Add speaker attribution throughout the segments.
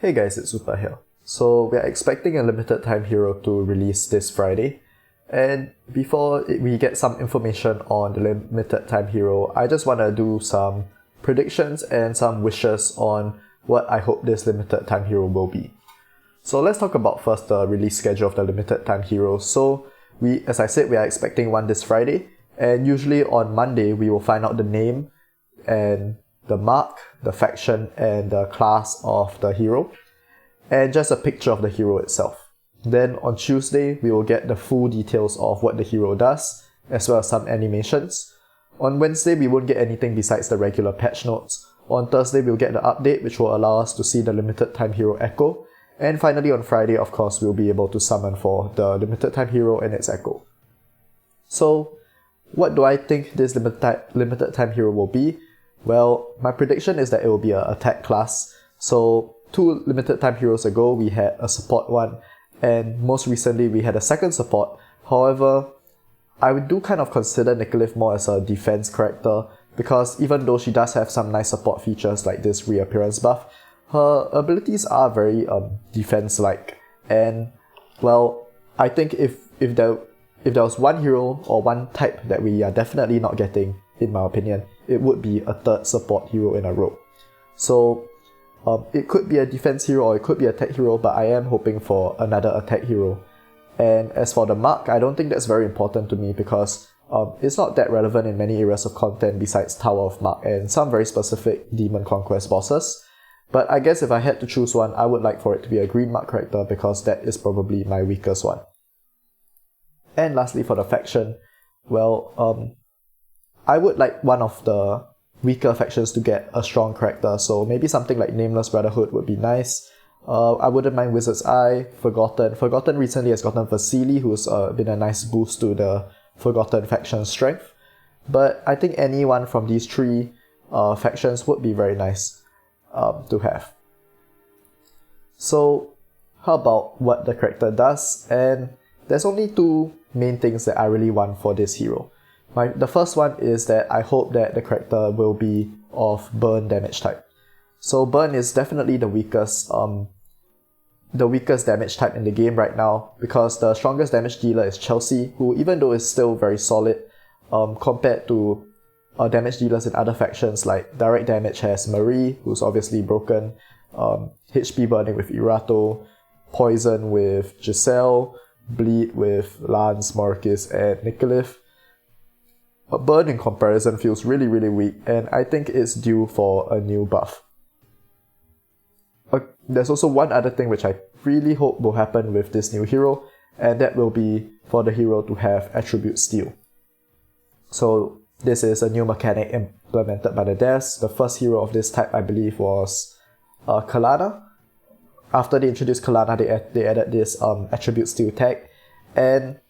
Speaker 1: Hey guys, it's Super here. So we are expecting a limited time hero to release this Friday. And before we get some information on the limited time hero, I just want to do some predictions and some wishes on what I hope this limited time hero will be. So let's talk about first the release schedule of the limited time hero. So as I said, we are expecting one this Friday, and usually on Monday we will find out the name and the mark, the faction, and the class of the hero, and just a picture of the hero itself. Then on Tuesday, we will get the full details of what the hero does, as well as some animations. On Wednesday, we won't get anything besides the regular patch notes. On Thursday, we'll get the update, which will allow us to see the limited time hero echo. And finally, on Friday, of course, we'll be able to summon for the limited time hero and its echo. So, what do I think this limited time hero will be? Well, my prediction is that it will be an attack class. So, 2 limited time heroes ago, we had a support one, and most recently we had a second support. However, I do kind of consider Nicolith more as a defense character, because even though she does have some nice support features like this reappearance buff, her abilities are very defense-like. And, well, I think if there was one hero or one type that we are definitely not getting, in my opinion, it would be a third support hero in a row. So, it could be a defense hero or it could be a tech hero, but I am hoping for another attack hero. And as for the mark, I don't think that's very important to me because it's not that relevant in many areas of content besides Tower of Mark and some very specific Demon Conquest bosses. But I guess if I had to choose one, I would like for it to be a green mark character because that is probably my weakest one. And lastly, for the faction, well, I would like one of the weaker factions to get a strong character, so maybe something like Nameless Brotherhood would be nice. I wouldn't mind Wizard's Eye, Forgotten. Forgotten recently has gotten Vasily, who's been a nice boost to the Forgotten faction's strength. But I think anyone from these 3 factions would be very nice to have. So, how about what the character does? And there's only 2 main things that I really want for this hero. The first one is that I hope that the character will be of burn damage type. So burn is definitely the weakest damage type in the game right now, because the strongest damage dealer is Chelsea, who even though is still very solid compared to damage dealers in other factions, like direct damage has Marie, who's obviously broken, HP burning with Irato, poison with Giselle, bleed with Lance, Marcus, and Nicolith. But burn in comparison feels really weak, and I think it's due for a new buff. There's also one other thing which I really hope will happen with this new hero, and that will be for the hero to have attribute steal. So this is a new mechanic implemented by the devs. The first hero of this type, I believe, was Kalana. After they introduced Kalana, they added this attribute steal tag, and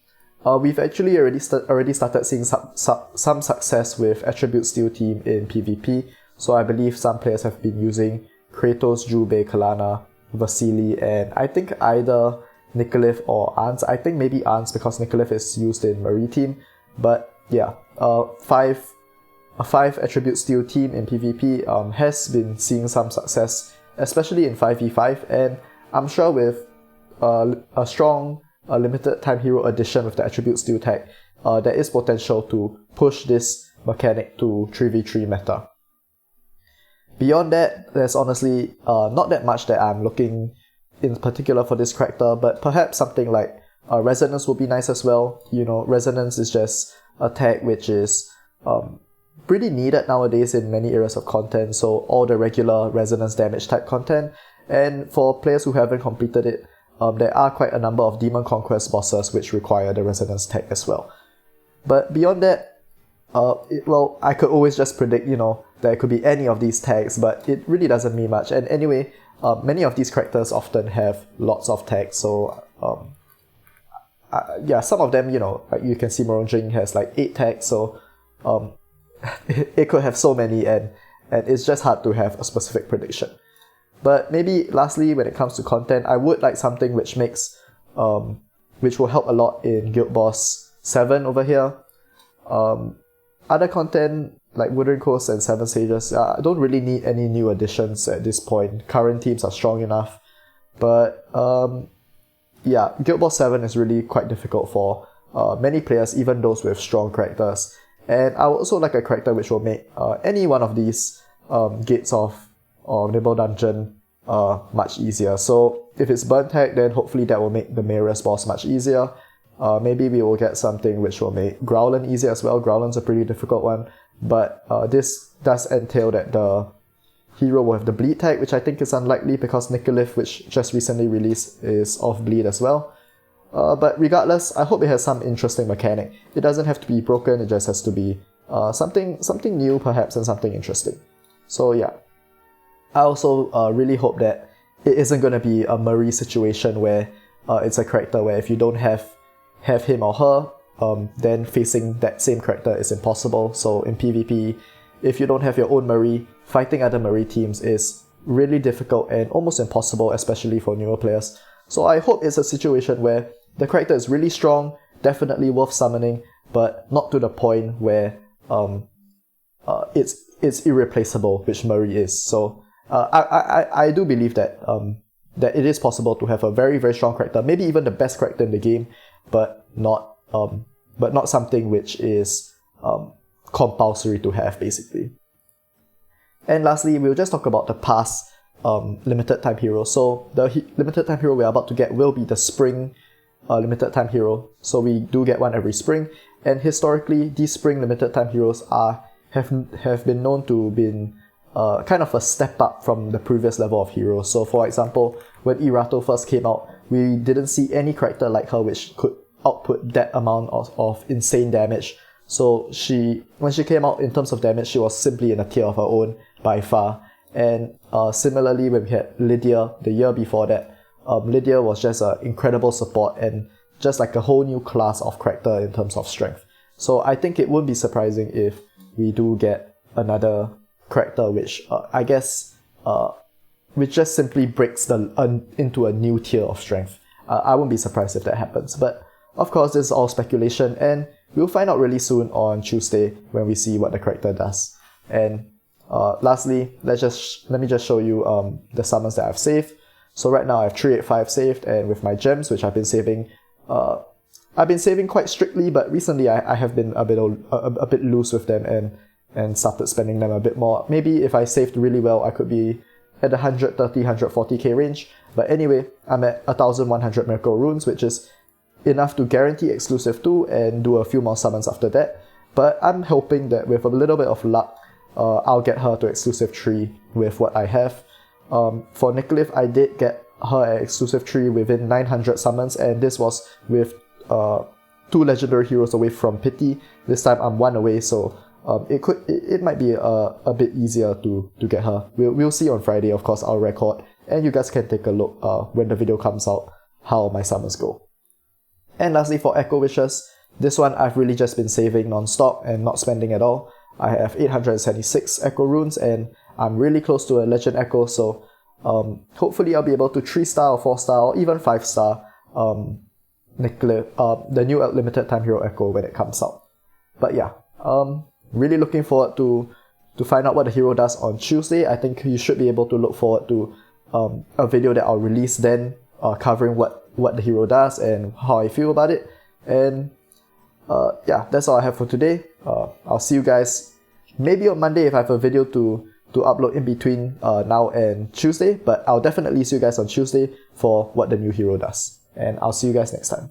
Speaker 1: we've actually already started seeing some success with attribute steal team in PvP. So I believe some players have been using Kratos, Jubei, Kalana, Vasily, and I think either Nicolith or Ans. I think maybe Ans because Nicolith is used in Marie team. But yeah, a 5 attribute steal team in PvP has been seeing some success, especially in 5v5, and I'm sure with a strong limited time hero addition with the attribute steal tag, there is potential to push this mechanic to 3v3 meta. Beyond that, there's honestly not that much that I'm looking in particular for this character, but perhaps something like Resonance would be nice as well. You know, Resonance is just a tag which is pretty needed nowadays in many areas of content, so all the regular Resonance damage type content, and for players who haven't completed it, there are quite a number of Demon Conquest bosses which require the Resonance tag as well. But beyond that, I could always just predict, that it could be any of these tags, but it really doesn't mean much. And anyway, many of these characters often have lots of tags, so some of them, like you can see Moronjing has like 8 tags, so it could have so many, and it's just hard to have a specific prediction. But maybe lastly, when it comes to content, I would like something which will help a lot in Guild Boss 7 over here. other content like Wuthering Coast and Seven Sages, I don't really need any new additions at this point. Current teams are strong enough. But yeah, Guild Wars 7 is really quite difficult for many players, even those with strong characters. And I would also like a character which will make any one of these Gates of or Nibble Dungeon much easier. So if it's Burn Tag, then hopefully that will make the Mayoress boss much easier. Maybe we will get something which will make Growlin easier as well. Growlin's a pretty difficult one, but this does entail that the hero will have the Bleed tag, which I think is unlikely because Nicolith, which just recently released, is off Bleed as well. But regardless, I hope it has some interesting mechanic. It doesn't have to be broken, it just has to be something new perhaps and something interesting. So yeah, I also really hope that it isn't going to be a Marie situation where it's a character where if you don't have him or her, then facing that same character is impossible. So in PvP, if you don't have your own Marie, fighting other Marie teams is really difficult and almost impossible, especially for newer players. So I hope it's a situation where the character is really strong, definitely worth summoning, but not to the point where it's irreplaceable, which Marie is. So I do believe that that it is possible to have a very, very strong character, maybe even the best character in the game, but not something which is compulsory to have, basically. And lastly, we'll just talk about the past limited time hero. So the limited time hero we're about to get will be the spring limited time hero. So we do get one every spring, and historically these spring limited time heroes have been known to be kind of a step up from the previous level of heroes. So for example, when Irato first came out, we didn't see any character like her which could output that amount of insane damage. So when she came out in terms of damage, she was simply in a tier of her own by far. And similarly, when we had Lydia the year before that, Lydia was just an incredible support and just like a whole new class of character in terms of strength. So I think it wouldn't be surprising if we do get another character which I guess which just simply breaks into a new tier of strength. I wouldn't be surprised if that happens. But of course, this is all speculation, and we'll find out really soon on Tuesday when we see what the character does. And lastly, let me just show you the summons that I've saved. So right now I have 385 saved, and with my gems, which I've been saving quite strictly, but recently I have been a bit loose with them and started spending them a bit more. Maybe if I saved really well, I could be at the 130, 140k range. But anyway, I'm at 1100 Miracle Runes, which is enough to guarantee exclusive 2 and do a few more summons after that. But I'm hoping that with a little bit of luck, I'll get her to exclusive 3 with what I have. For Nicolith, I did get her at exclusive 3 within 900 summons, and this was with 2 legendary heroes away from Pity. This time I'm 1 away, so it might be a bit easier to get her. We'll see on Friday, of course. I'll record, and you guys can take a look when the video comes out how my summons go. And lastly, for Echo Wishes, this one I've really just been saving non-stop and not spending at all. I have 876 Echo Runes, and I'm really close to a Legend Echo, so hopefully I'll be able to 3-star or 4-star or even 5-star the new limited time hero Echo when it comes out. But yeah, really looking forward to find out what the hero does on Tuesday. I think you should be able to look forward to a video that I'll release then, covering what the hero does and how I feel about it. And yeah, that's all I have for today. I'll see you guys maybe on Monday if I have a video to upload in between now and Tuesday, but I'll definitely see you guys on Tuesday for what the new hero does. And I'll see you guys next time.